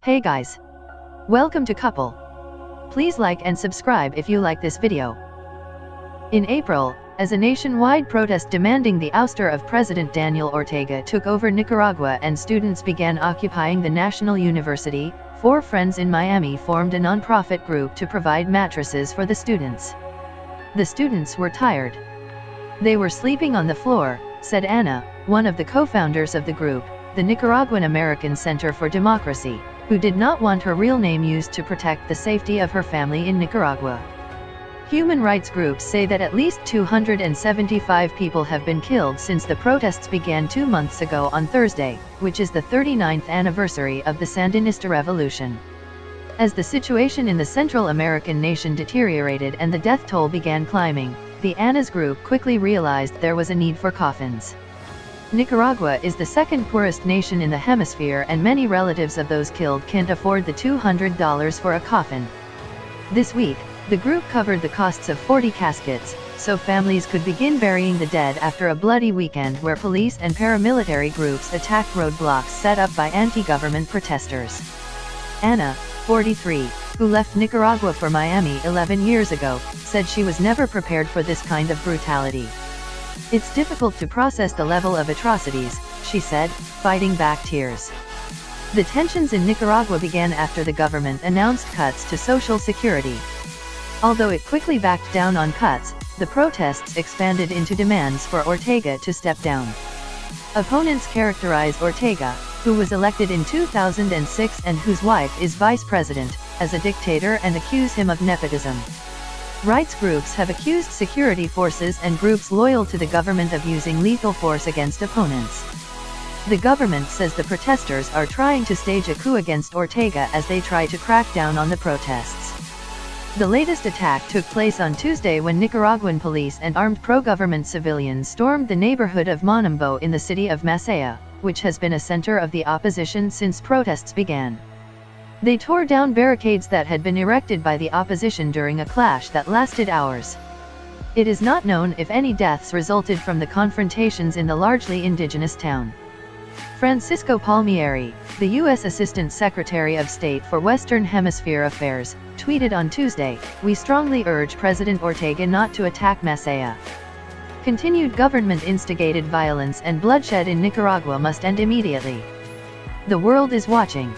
Hey guys! Welcome to Couple. Please like and subscribe if you like this video. In April, as a nationwide protest demanding the ouster of President Daniel Ortega took over Nicaragua and students began occupying the National University, 4 friends in Miami formed a non-profit group to provide mattresses for the students. The students were tired. They were sleeping on the floor, said Anna, one of the co-founders of the group, the Nicaraguan American Center for Democracy, who did not want her real name used to protect the safety of her family in Nicaragua. Human rights groups say that at least 275 people have been killed since the protests began 2 months ago on Thursday, which is the 39th anniversary of the Sandinista Revolution. As the situation in the Central American nation deteriorated and the death toll began climbing, the Anna's group quickly realized there was a need for coffins. Nicaragua is the second poorest nation in the hemisphere, and many relatives of those killed can't afford the $200 for a coffin. This week, the group covered the costs of 40 caskets, so families could begin burying the dead after a bloody weekend where police and paramilitary groups attacked roadblocks set up by anti-government protesters. Anna, 43, who left Nicaragua for Miami 11 years ago, said she was never prepared for this kind of brutality. "It's difficult to process the level of atrocities," she said, fighting back tears. The tensions in Nicaragua began after the government announced cuts to Social Security. Although it quickly backed down on cuts, the protests expanded into demands for Ortega to step down. Opponents characterize Ortega, who was elected in 2006 and whose wife is vice president, as a dictator and accuse him of nepotism. Rights groups have accused security forces and groups loyal to the government of using lethal force against opponents. The government says the protesters are trying to stage a coup against Ortega as they try to crack down on the protests. The latest attack took place on Tuesday when Nicaraguan police and armed pro-government civilians stormed the neighborhood of Monumbo in the city of Masaya, which has been a center of the opposition since protests began. They tore down barricades that had been erected by the opposition during a clash that lasted hours. It is not known if any deaths resulted from the confrontations in the largely indigenous town. Francisco Palmieri, the U.S. Assistant Secretary of State for Western Hemisphere Affairs, tweeted on Tuesday, "We strongly urge President Ortega not to attack Masaya. Continued government-instigated violence and bloodshed in Nicaragua must end immediately. The world is watching."